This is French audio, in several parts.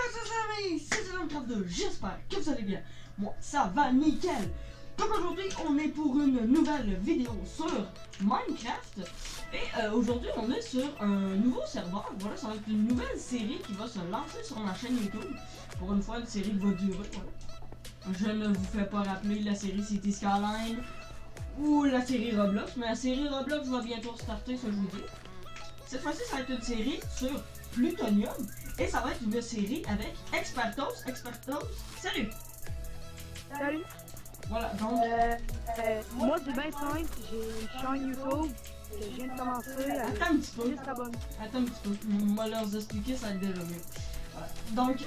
les amis, c'est Zénocraft2, j'espère que vous allez bien. Moi, ça va nickel. Donc aujourd'hui, on est pour une nouvelle vidéo sur Minecraft. Et aujourd'hui, on est sur un nouveau serveur. Voilà, ça va être une nouvelle série qui va se lancer sur ma chaîne YouTube. Pour une fois, une série qui va durer, voilà. Je ne vous fais pas rappeler la série City Skyline ou la série Roblox, mais la série Roblox va bientôt starter, ça je vous dis. Cette fois-ci, ça va être une série sur Plutonium. Et ça va être une série avec Expertos. Expertos, salut! Salut! Voilà, donc... moi, c'est bien simple. J'ai une chaîne YouTube que je viens de commencer. Attends un petit peu. Juste abonné. Attends un petit peu. Moi, leur expliquer, ça va être déjà mieux. Voilà. Donc,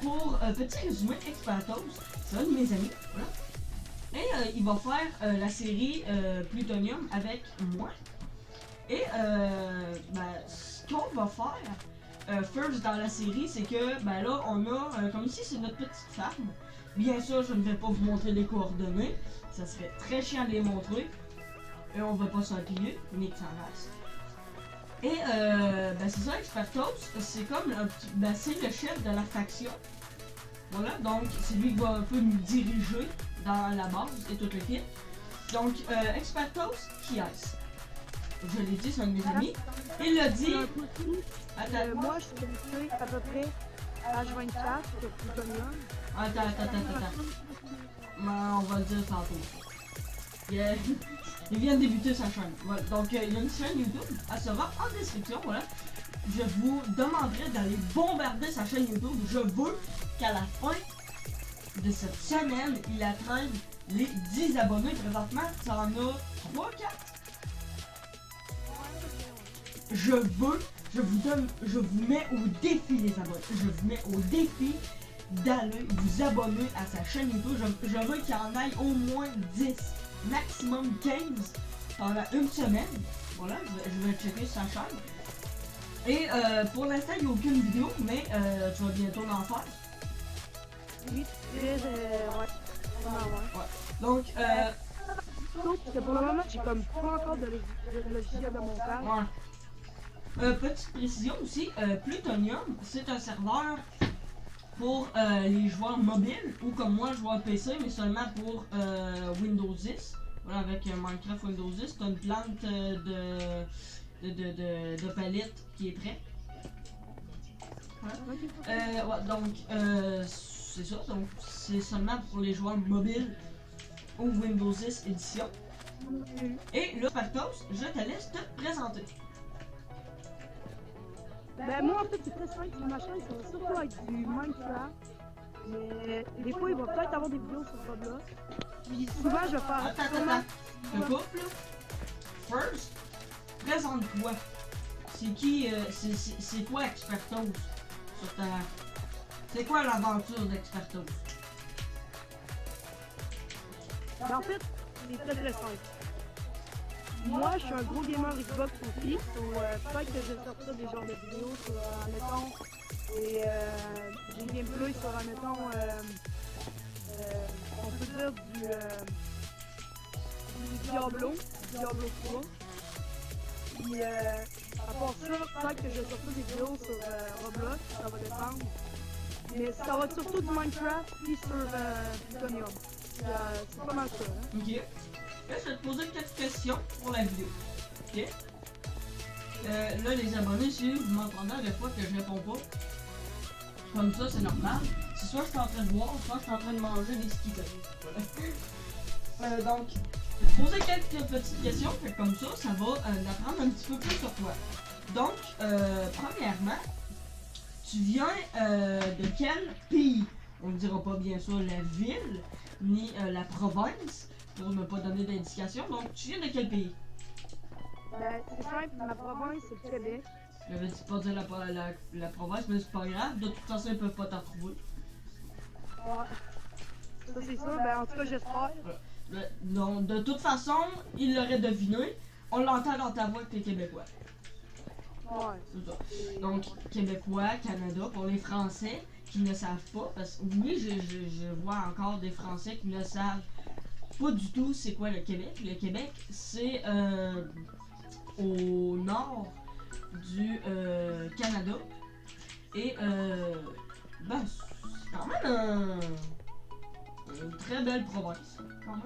pour petit résumé, Expertos, c'est un de mes amis. Voilà. Et il va faire la série Plutonium avec moi. Et ce qu'on va faire first dans la série, c'est que ben là on a comme ici c'est notre petite ferme. Bien sûr, je ne vais pas vous montrer les coordonnées, ça serait très chiant de les montrer. Et on va pas s'appuyer, mais que ça reste. Et c'est ça, Expertos, c'est comme c'est le chef de la faction. Voilà, donc c'est lui qui va un peu nous diriger dans la base et tout le kit. Donc Expertos, qui est-ce? Je l'ai dit, c'est un de mes amis. Il l'a dit. Attends. Moi, je suis connecté à peu près H24 sur Plutonium. Attends. On va le dire tantôt. Il vient de débuter sa chaîne. Voilà. Donc, il y a une chaîne YouTube. Elle sera en description. Voilà. Je vous demanderai d'aller bombarder sa chaîne YouTube. Je veux qu'à la fin de cette semaine, il atteigne les 10 abonnés. Présentement, ça en a 3, 4. Je vous mets au défi les abonnés. Je vous mets au défi d'aller vous abonner à sa chaîne YouTube. Je veux qu'il y en aille au moins 10, maximum 15 pendant une semaine. Voilà, je vais checker sa chaîne. Et pour l'instant, il n'y a aucune vidéo, mais tu vas bientôt l'en faire. Oui, ouais. Donc, sauf que pour le moment, j'ai comme pas encore de logiciel de montage. Ouais. Petite précision aussi, Plutonium, c'est un serveur pour les joueurs mobiles ou comme moi, joueur PC, mais seulement pour Windows 10. Voilà, avec Minecraft Windows 10, c'est une plante de palette qui est prête. Ouais, donc, c'est ça, donc c'est seulement pour les joueurs mobiles ou Windows 10 édition. Et là, Expertos, je te laisse te présenter. Ben moi en fait c'est très simple, ma chaîne ça va surtout être du Minecraft. Mais des fois il va peut-être avoir des vidéos sur Roblox. Puis souvent je vais faire... Attends. Le couple, first, présente-toi. C'est qui, c'est quoi Expertos sur ta... C'est quoi l'aventure d'Expertos? Ben en fait, c'est très simple. Moi, je suis un gros gamer Xbox aussi, peut-être que je vais sortir des genres de vidéos sur, admettons, des gameplays sur, admettons, on peut dire du Diablo 3. Puis, à part ça, peut-être que je vais sortir des vidéos sur Roblox, ça va dépendre. Mais ça va être surtout du Minecraft, puis sur Plutonium. C'est pas mal ça, hein. Ok. Là, je vais te poser quelques questions pour la vidéo. Ok? Là, les abonnés, si vous m'entendez des fois que je réponds pas, comme ça, c'est normal. C'est soit je suis en train de boire, soit je suis en train de manger des skittles. Voilà. Donc, je vais te poser quelques petites questions, fait comme ça va apprendre un petit peu plus sur toi. Donc, premièrement, tu viens de quel pays? On ne dira pas bien sûr la ville, ni la province, pour ne pas donner d'indication. Donc, tu viens de quel pays? Ben, c'est simple, ma province, c'est le Québec. Je vais pas dire la province, mais c'est pas grave. De toute façon, ils peuvent pas t'en retrouver. Ouais. Ça, c'est sûr. Ben, en tout cas, j'espère. Non, de toute façon, ils l'auraient deviné. On l'entend dans ta voix que t'es québécois. Ouais. C'est ça. Donc, québécois, Canada, pour les Français qui ne savent pas, parce que oui, je vois encore des Français qui ne savent pas du tout c'est quoi le Québec. Le Québec, c'est au nord du Canada. Et Ben, c'est quand même une très belle province. Quand même.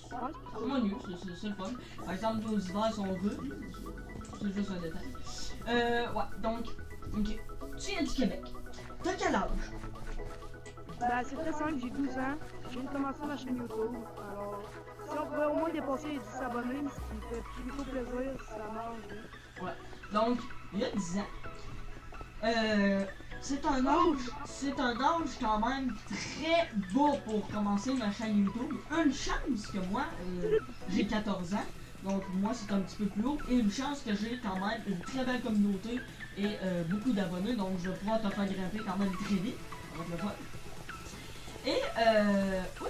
C'est harmonieux, c'est le fun. Par exemple, nos hivers sont rudes. C'est juste un détail. Ouais, donc, ok. Tu viens du Québec. T'as quel âge? Ben, c'est très simple, j'ai 12 ans. Je viens de commencer ma chaîne YouTube. Alors, si on pouvait au moins dépasser les 10 abonnés, ce qui me fait plutôt plaisir, ça marche bien. Ouais. Donc, il y a 10 ans. C'est un âge quand même très bas pour commencer ma chaîne YouTube. Une chance que moi, j'ai 14 ans. Donc moi c'est un petit peu plus haut. Et une chance que j'ai quand même une très belle communauté et beaucoup d'abonnés. Donc je vais pouvoir te faire grimper quand même très vite. Ça va être le fun. Et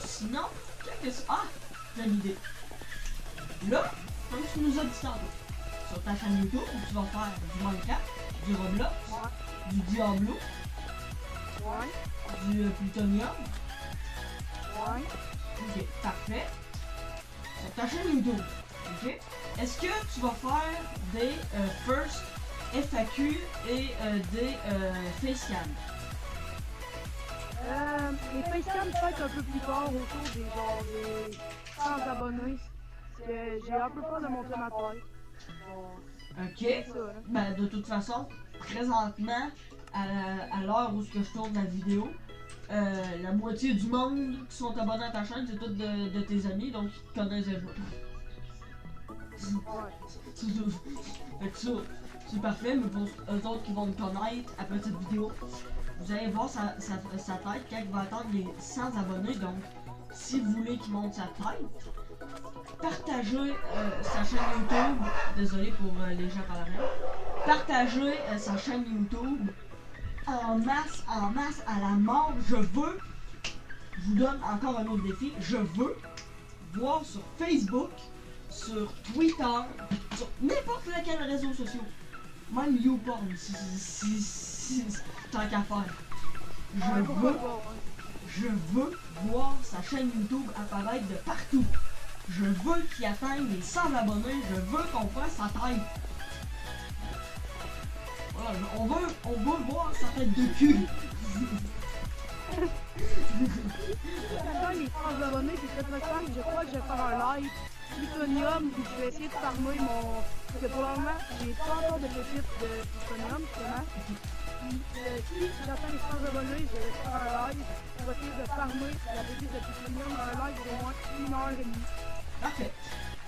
sinon, j'ai une idée. Là, comme tu nous as dit tantôt, sur ta chaîne YouTube, tu vas faire du Minecraft, du Roblox, du Diablo, Ouais, du Plutonium. ouais. Ok, parfait. Sur ta chaîne YouTube, ok? Est-ce que tu vas faire des first FAQ et des facecam? Les facecam peut-être un peu plus tard, autour des 100 abonnés. Parce que j'ai un peu peur de monter ma taille. Ok. C'est ça, hein. Ben, de toute façon, présentement, à l'heure où je tourne la vidéo, la moitié du monde qui sont abonnés à ta chaîne, c'est tous de tes amis, donc ils te connaissent déjà. Ouais. Fait que ça, c'est parfait, mais pour eux autres qui vont me connaître après cette vidéo, vous allez voir sa tête quand il va atteindre les 100 abonnés. Donc, si vous voulez qu'il monte sa tête, partagez sa chaîne YouTube. Désolé pour les gens par l'arrière. Partagez sa chaîne YouTube en masse, à la mort. Je vous donne encore un autre défi. Je veux voir sur Facebook, sur Twitter, sur n'importe lequel réseau social, même YouPorn, si tant qu'à faire. Je veux voir sa chaîne YouTube apparaître de partout. Je veux qu'il atteigne les 100 abonnés. Je veux qu'on fasse sa tête. Voilà, on veut voir sa tête de cul. Quand les 100 abonnés, c'est très simple. Je crois que je vais faire un live Plutonium où je vais essayer de farmer mon. Parce que pour le moment, j'ai pas encore de pépite de Plutonium, justement. Si j'atteins les 100 abonnés, je vais faire un live pour essayer de farmer la pépite de Plutonium dans un live d'au moins 1h30. Parfait.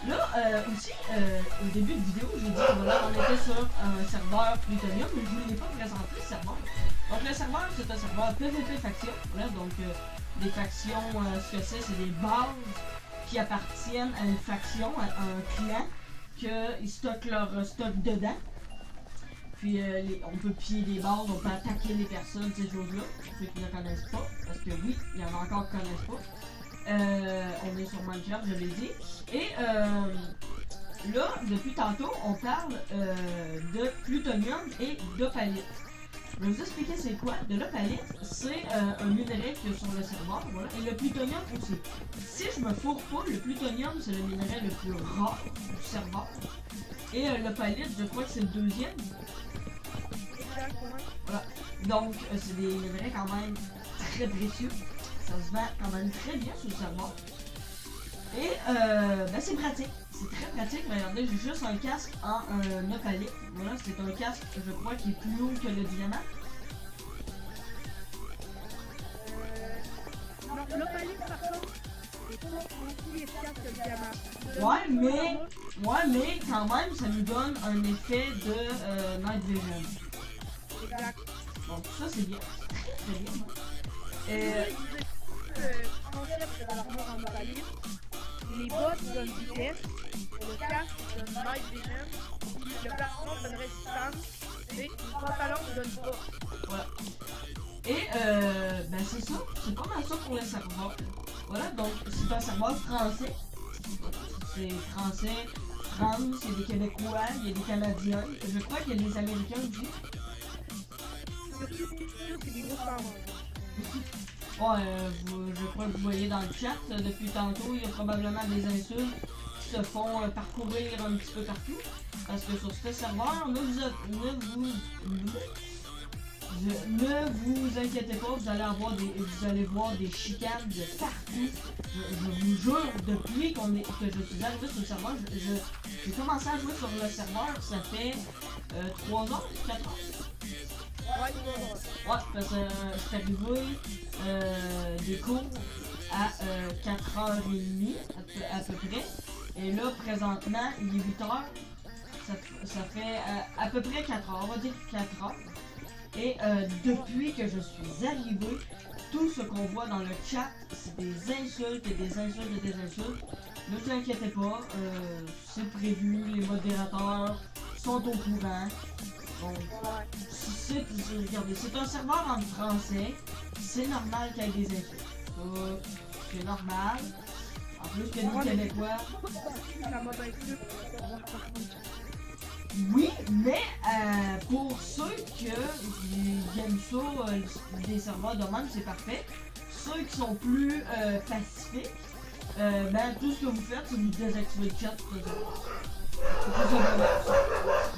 Là, aussi, au début de vidéo, j'ai dit que voilà, on était sur un serveur Plutonium, mais je ne vous l'ai pas présenté ce serveur. Donc le serveur, c'est un serveur PVP faction. Voilà, donc des factions, ce que c'est des bases qui appartiennent à une faction, à un clan, qu'ils stockent leur stock dedans. Puis on peut piller des bases, on peut attaquer les personnes, ces choses-là, ceux qui ne connaissent pas, parce que oui, il y en a encore qui ne connaissent pas. On est sur Minecraft, je l'ai dit. Et là, depuis tantôt, on parle de plutonium et d'opalite. Je vais vous expliquer c'est quoi. De l'opalite, c'est un minerai qu'il y a sur le serveur. Voilà. Et le plutonium aussi. Si je me fourre pas, le plutonium, c'est le minerai le plus rare du serveur. Et l'opalite, je crois que c'est le deuxième. Voilà. Donc, c'est des minerais quand même très précieux. Ça se vend quand même très bien sur le serveur. Et ben c'est pratique. C'est très pratique. Regardez, j'ai juste un casque en opalite. Voilà, c'est un casque, je crois, qui est plus haut que le diamant. Non, l'opalite, par contre, c'est pas aussi efficace que le diamant. Ouais, mais quand même, ça nous donne un effet de night vision. Exact. Donc ça, c'est bien. Très bien. Le concept de l'armure en opalite, les bottes donnent vitesse, le casque donne night vision, le plafond donne résistance, et le pantalon donne force. Voilà. Et ben c'est ça, c'est pas mal ça pour les serveurs. Voilà, donc c'est un serveur français. C'est français, France, il y a des Québécois, il y a des Canadiens. Je crois qu'il y a des Américains aussi. Surtout, c'est des gros farmers. Ouais, je crois que vous voyez dans le chat, depuis tantôt, il y a probablement des insultes qui se font parcourir un petit peu partout. Parce que sur ce serveur, vous ne vous inquiétez pas, vous allez voir des chicanes de partout. Je vous jure, depuis que je suis arrivé sur le serveur, j'ai commencé à jouer sur le serveur, ça fait 3 ans, 4 ans. Ouais, parce que je suis arrivé des cours à 4h30 à peu près. Et là, présentement, il est 8h. Ça fait à peu près 4h, on va dire 4h. Et depuis que je suis arrivé, tout ce qu'on voit dans le chat, c'est des insultes et des insultes et des insultes. Ne vous inquiétez pas, c'est prévu, les modérateurs sont au courant. Donc, regardez, c'est un serveur en français, c'est normal qu'il y ait des insultes. C'est normal. En plus qu'il y a des Québécois. Oui, mais pour ceux qui aiment ça, des serveurs de même, c'est parfait. Ceux qui sont plus pacifiques, ben tout ce que vous faites, c'est vous désactiver le chat.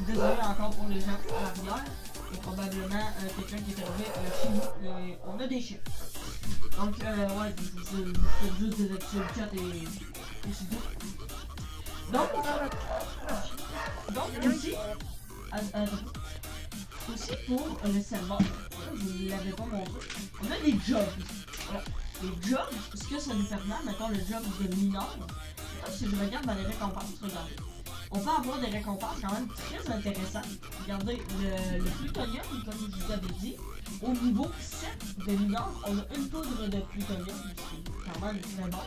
Désolé encore pour les gens à l'arrière. Et probablement quelqu'un qui est arrivé chez nous. On a des chiens. Donc, ouais, vous faites juste désactiver le chat et c'est tout. Donc aussi, aussi pour le serveur, je ne l'avais pas montré, on a des jobs. Voilà. Les jobs, ce que ça nous permet, mettons le job de mineur, si je regarde dans les récompenses, regardez. On peut avoir des récompenses quand même très intéressantes. Regardez, le plutonium, comme je vous avais dit, au niveau 7 de mineur, on a une poudre de plutonium, c'est quand même très bon.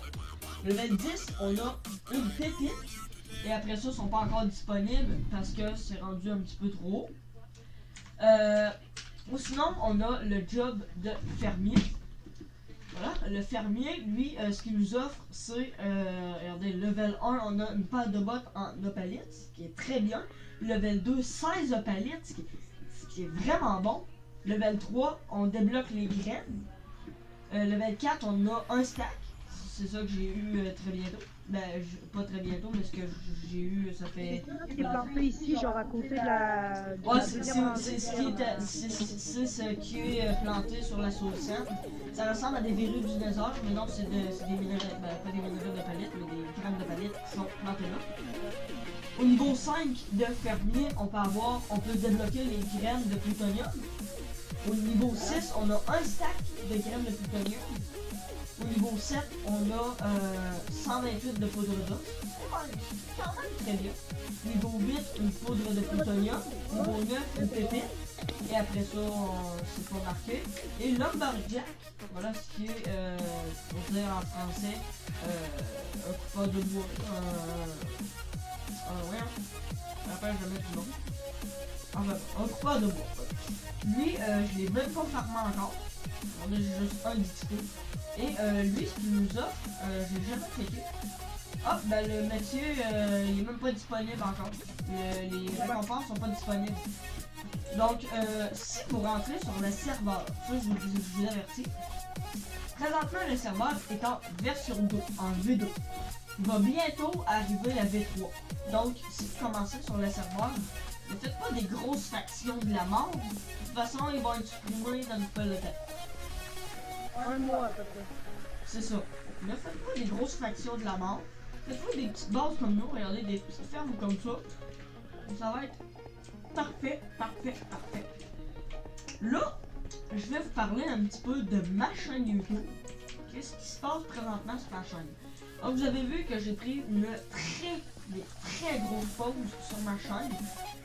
Level 10, on a une pépite. Et après ça, ils sont pas encore disponibles parce que c'est rendu un petit peu trop haut. Ou sinon, on a le job de fermier. Voilà, le fermier, lui, ce qu'il nous offre, c'est, regardez, level 1, on a une paire de bottes en opalite, ce qui est très bien. Level 2, 16 opalites, ce qui est vraiment bon. Level 3, on débloque les graines. Level 4, on a un stack. C'est ça que j'ai eu très bientôt. Ben, pas très bientôt, mais ce que j'ai eu, ça fait... Il est planté ici, genre à côté de la... Ouais, c'est ce qui est planté sur la saucisse. Ça ressemble à des verrues du désert, mais non, c'est des minéraux, ben, pas des minéraux de palette, mais des graines de palette qui sont plantées là. Au niveau 5 de fermier, on peut débloquer les graines de plutonium. Au niveau 6, on a un stack de graines de plutonium. Au niveau 7, on a 128 de poudre d'os. C'est quand même très bien. Niveau 8, une poudre de plutonium. Niveau 9, une pépite. Et après ça, c'est pas marqué. Et lumberjack, voilà ce qui est, pour dire en français, un coupeur de bois. Ouais, je rappelle jamais du nom. Enfin, un coupeur de bois. Lui, je l'ai même pas farmé encore. On a juste un d'XP. Et lui, ce qu'il nous offre, j'ai jamais checké. Hop, ben le métier, il est même pas disponible encore. Les récompenses sont pas disponibles. Donc, si vous rentrez sur le serveur, ça je vous avertis. Présentement, le serveur est en version 2, en V2. Il va bientôt arriver la V3. Donc, si vous commencez sur le serveur, ne faites pas des grosses factions de la mort. De toute façon, ils vont être supprimés dans pas le temps. Un mois à peu près. C'est ça. Ne faites pas des grosses factions de la mort. Faites-vous des petites bases comme nous, regardez, des petites fermes comme ça. Ça va être parfait, parfait, parfait. Là, je vais vous parler un petit peu de ma chaîne YouTube. Qu'est-ce qui se passe présentement sur ma chaîne? Donc, vous avez vu que j'ai pris une très grosse pause sur ma chaîne.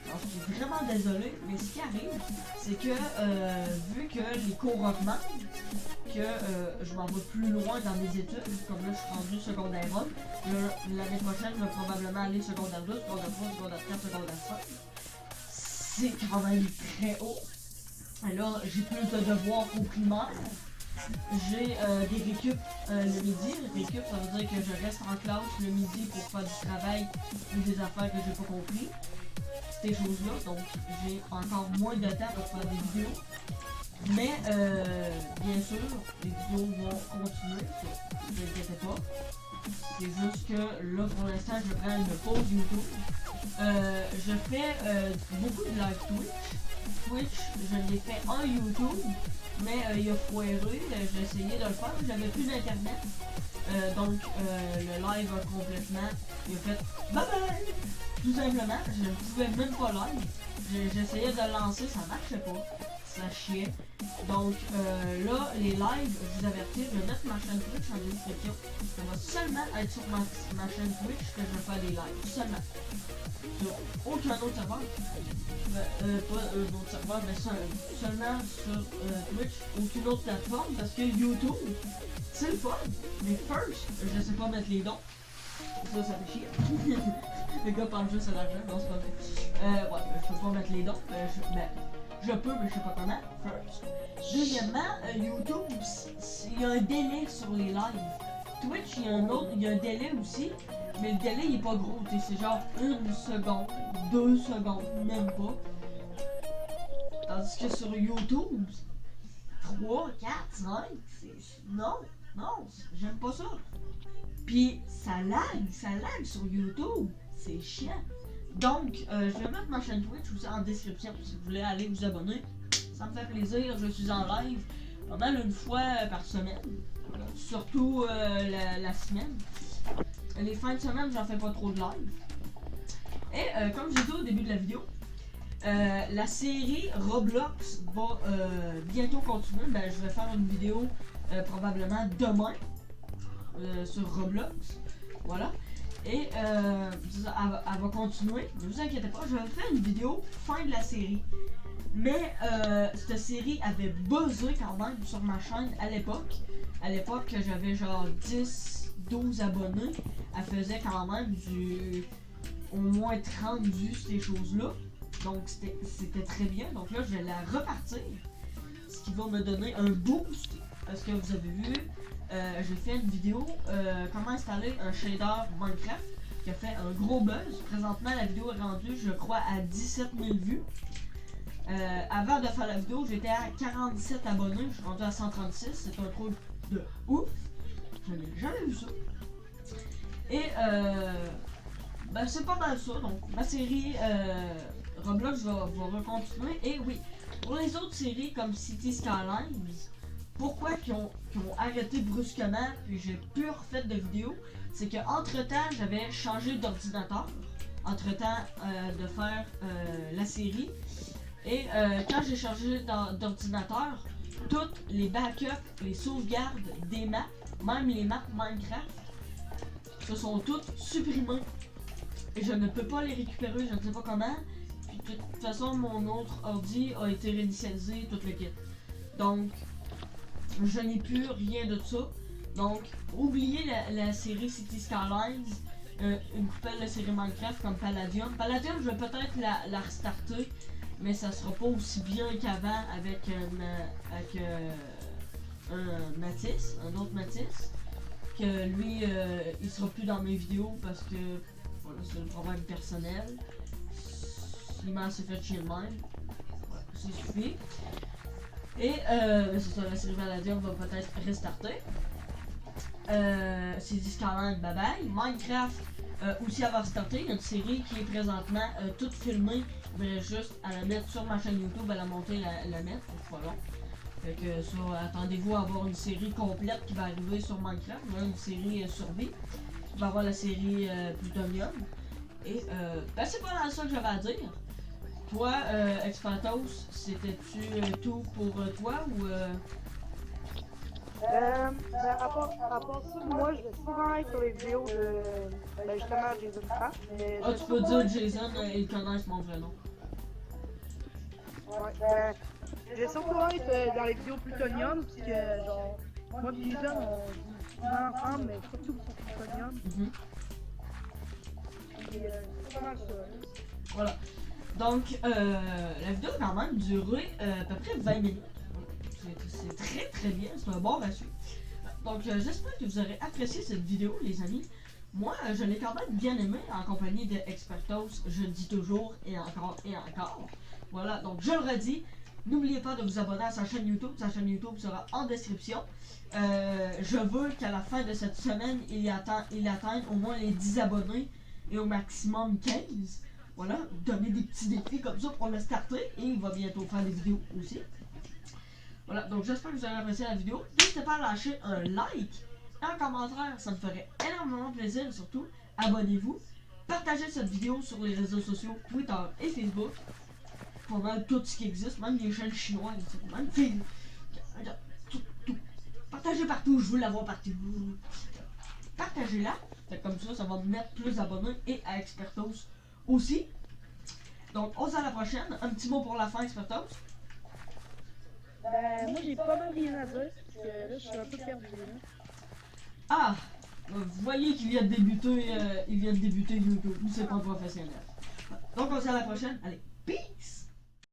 Alors, je suis vraiment désolé, mais ce qui arrive, c'est que vu que les cours augmentent, que je m'en vais plus loin dans mes études, comme là je suis rendu secondaire 1, l'année prochaine je vais probablement aller secondaire 2, secondaire 3, secondaire 4, secondaire 5. C'est quand même très haut. Alors j'ai plus de devoirs au primaire. J'ai des récup le midi. Récup, ça veut dire que je reste en classe le midi pour faire du travail ou des affaires que j'ai pas compris. Ces choses-là, donc j'ai encore moins de temps pour faire des vidéos. Mais bien sûr, les vidéos vont continuer, ça, ne vous inquiétez pas. C'est juste que là, pour l'instant, je prends une pause YouTube. Je fais beaucoup de live Twitch. Twitch, je l'ai fait en YouTube, mais il a foiré. J'ai essayé de le faire, j'avais plus d'internet. Donc, le live a complètement. Il a fait bye bye! Tout simplement, je ne pouvais même pas live. J'essayais de le lancer, ça marchait pas. Ça chiait. Donc là, les lives, je vous avertis, je vais mettre ma chaîne Twitch en description. Ça va seulement être sur ma chaîne Twitch que je vais faire des lives. Seulement. Sur aucun autre serveur. Pas un autre serveur, mais seulement sur Twitch. Aucune autre plateforme. Parce que YouTube, c'est le fun. Mais first, je sais pas mettre les dons. Ça fait chier. Le gars parle juste à l'argent, non c'est pas vrai. Ouais, je peux pas mettre les dons. Je peux, mais je sais pas comment. First. Deuxièmement, YouTube, il y a un délai sur les lives. Twitch, il y a un délai aussi, mais le délai il est pas gros. C'est genre 1 seconde, 2 secondes, même pas. Tandis que sur YouTube, 3, 4, 5, non, j'aime pas ça. Puis ça lag sur YouTube, c'est chiant. Donc, je vais mettre ma chaîne Twitch aussi en description si vous voulez aller vous abonner. Ça me fait plaisir, je suis en live pas mal une fois par semaine. Surtout la semaine. Les fins de semaine, j'en fais pas trop de live. Et comme j'ai dit au début de la vidéo, la série Roblox va bientôt continuer. Ben, je vais faire une vidéo probablement demain sur Roblox. Voilà. Et elle va continuer. Ne vous inquiétez pas, je vais faire une vidéo fin de la série. Mais cette série avait buzzé quand même sur ma chaîne à l'époque. À l'époque, j'avais genre 10-12 abonnés. Elle faisait quand même au moins 30 vues, ces choses-là. Donc c'était très bien. Donc là, je vais la repartir. Ce qui va me donner un boost. Parce que vous avez vu, j'ai fait une vidéo comment installer un shader Minecraft qui a fait un gros buzz. Présentement, la vidéo est rendue, je crois, à 17 000 vues. Avant de faire la vidéo, j'étais à 47 abonnés, je suis rendu à 136. C'est un truc de ouf. Je n'ai jamais vu ça. Et ben, c'est pas mal ça. Donc, ma série Roblox va recontinuer. Et oui, pour les autres séries comme City Skylines, pourquoi ils ont arrêté brusquement, puis j'ai plus refait de vidéos, c'est que entre temps j'avais changé d'ordinateur, entre temps de faire la série, et quand j'ai changé d'ordinateur, toutes les backups, les sauvegardes des maps, même les maps Minecraft, se sont toutes supprimées, et je ne peux pas les récupérer, je ne sais pas comment, puis de toute façon mon autre ordi a été réinitialisé, tout le kit. Donc je n'ai plus rien de ça. Donc, oubliez la série City Skylines, une coupelle de série Minecraft comme Palladium. Palladium, je vais peut-être la restarter, mais ça sera pas aussi bien qu'avant avec un Matisse, un autre Matisse. Que lui, il sera plus dans mes vidéos parce que voilà, c'est un problème personnel. Il m'a assez fait chier le même. Voilà, ça suffit. Et c'est ça, la série Palladium va peut-être restarter. City Skylines, bye bye. Minecraft aussi elle va restarter. Il y a une série qui est présentement toute filmée. Je vais juste à la mettre sur ma chaîne YouTube, à la monter, la mettre. C'est pas long. Fait que ça, attendez-vous à avoir une série complète qui va arriver sur Minecraft. Une série survie. Il va y avoir la série Plutonium. Et ben c'est pas mal ça que j'avais à dire. Toi, Expantos, c'était-tu tout pour toi ou à part ça, moi je vais souvent être sur les vidéos de justement Jason Craft. Ah, tu peux dire Jason, ils connaissent mon vrai nom. Ouais, je vais surtout être dans les vidéos Plutonium, parce que genre, moi et Jason, on joue souvent ensemble, mais surtout sur Plutonium. Et c'est pas mal ça. Voilà. Donc, la vidéo a quand même duré à peu près 20 minutes. C'est très très bien, c'est un bon ratio. Donc, j'espère que vous aurez apprécié cette vidéo, les amis. Moi, je l'ai quand même bien aimé en compagnie de Expertos, je le dis toujours et encore et encore. Voilà, donc je le redis, N'oubliez pas de vous abonner à sa chaîne YouTube. Sa chaîne YouTube sera en description. Je veux qu'à la fin de cette semaine, il atteigne au moins les 10 abonnés et au maximum 15. Voilà, donner des petits défis comme ça pour le starter. Et il va bientôt faire des vidéos aussi. Voilà, donc j'espère que vous avez apprécié la vidéo. N'hésitez pas à lâcher un like et un commentaire, ça me ferait énormément plaisir. Surtout, abonnez-vous. Partagez cette vidéo sur les réseaux sociaux, Twitter et Facebook. Pour même tout ce qui existe, même les chaînes chinoises, même Facebook. Tout. Partagez partout, je veux la voir partout. Partagez-la, comme ça va me mettre plus d'abonnés et à Expertos aussi. Donc on se dit à la prochaine. Un petit mot pour la fin, Expertos. Moi j'ai pas mal rien à dire, parce que là je suis un peu perdu. Là. Ah, vous voyez qu'il vient de débuter, YouTube, c'est pas professionnel. Donc on se dit à la prochaine, allez.